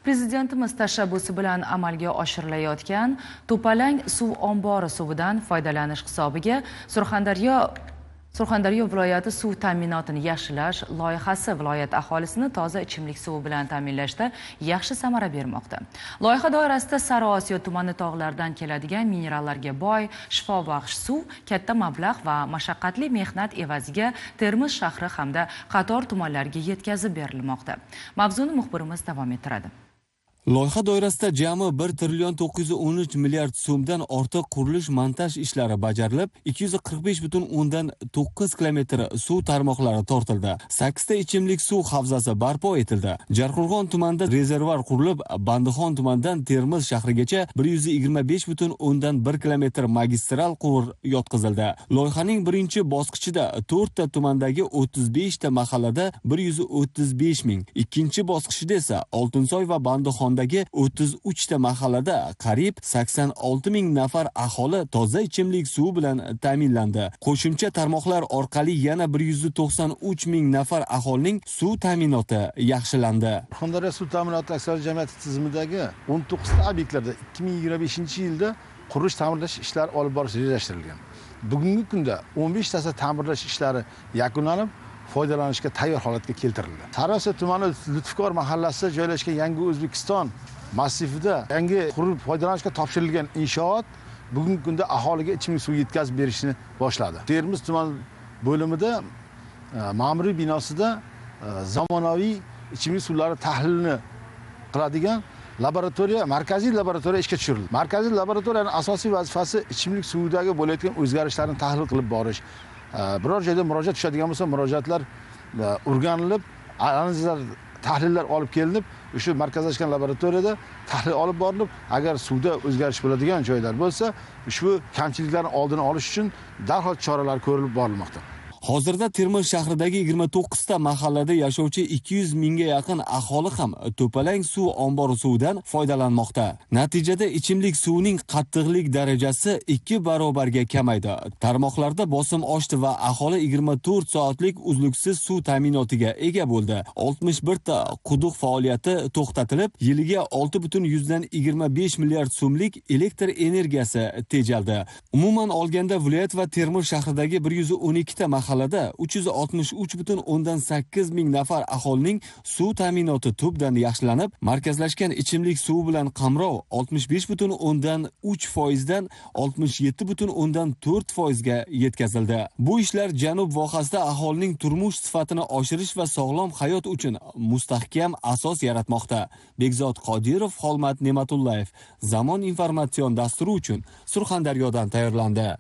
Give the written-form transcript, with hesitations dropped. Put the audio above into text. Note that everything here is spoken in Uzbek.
Prezidentimiz tashabbusi bilan amalga oshirilayotgan To'palang suv ombori suvidan foydalanish hisobiga Surxondaryo viloyati suv ta'minotini yaxshilash loyihasi viloyat aholisini toza ichimlik suvi bilan ta'minlashda yaxshi samara bermoqda. Loyiha doirasida Sariosiyo tumani tog'laridan keladigan minerallarga boy, shifobaxsh suv katta mablag' va mashaqqatli mehnat evaziga Termiz shahri hamda qator tumanlarga yetkazib berilmoqda. Mavzuni muxbirimiz davom ettiradi. Loyiha doirasida jami 1,913 milliard so'mdan ortiq qurilish montaj ishlari bajarilib, 245,9 kilometr suv tarmoqlari tortildi. 8 ta ichimlik suv havzasi barpo etildi. Jarqo'rg'on tumanida rezervuar qurilib, Bandixon tumanidan Termiz shahrigacha 125,1 kilometr magistral quvur yotqizildi. Loyihaning birinchi bosqichida 4 ta tumandagi 35 ta mahallada 135 ming, ikkinchi bosqichda esa Oltinsoy va Bandixon 33 ta mahallada qariyb 86 ming nafar aholi toza ichimlik suvi bilan ta'minlandi. Qo'shimcha tarmoqlar orqali yana 193 ming nafar aholining suv ta'minoti yaxshilandi. Surxondaryo suv ta'minoti aksiyadorlik jamiyati tizimidagi 19 ta obyektlarda 2025-yilda qurilish ta'mirlash ishlari olib borish rejalashtirilgan. Bugungi kunda 15 tasi ta'mirlash ishlari yakunlanib, foydalanishga tayyor holatga keltirildi. Sariosiyo tumani Lutfkor mahallasida joylashgan Yangi O'zbekiston massivida yangi qurilib foydalanishga topshirilgan inshoot bugungi kunda aholiga ichimlik suv yetkazib berishni boshladi. Termiz tuman bo'limida ma'muriy binosida zamonaviy ichimlik suvlari tahlilini qiladigan laboratoriya, markaziy laboratoriya ishga tushirildi. Markaziy laboratoriyaning asosiy vazifasi ichimlik suvidagi bo'layotgan o'zgarishlarni tahlil qilib borish. Biror joyda murojaat tushadigan bo'lsa, murojaatlar o'rganilib, analizlar, tahlillar olib kelinib, o'sha markazlashgan laboratoriyada tahlil olib borilib, agar suvda o'zgarish bo'ladigan joylar bo'lsa, ushbu kamchiliklarning oldini olish uchun darhol choralar ko'rilib borilmoqda. Hozirda Termiz shahridagi 29 ta mahallada yashovchi 200 mingga yaqin aholi ham To'palang suv ombori suvidan foydalanmoqda. Natijada ichimlik suvining qattiqlik darajasi 2 barobarga kamaydi. Tarmoqlarda bosim oshdi va aholi 24 soatlik uzluksiz suv ta'minotiga ega bo'ldi. 61 ta quduq faoliyati to'xtatilib, yiliga 6,25 milliard so'mlik elektr energiyasi tejaldi. Umuman olganda viloyat va Termiz shahridagi 112 ta mahallada 363,8 ming nafar aholining suv ta'minoti tubdan yaxshilanib, markazlashgan ichimlik suvi bilan qamrov 65,3% dan 67,4% ga yetkazildi. Bu ishlar janub vohasida aholining turmush sifatini oshirish va sog'lom hayot uchun mustahkam asos yaratmoqda. Bekzod Qodirov, Xolmat Ne'matullayev, Zamon informatsion dasturi uchun Surxondaryodan tayyorlandi.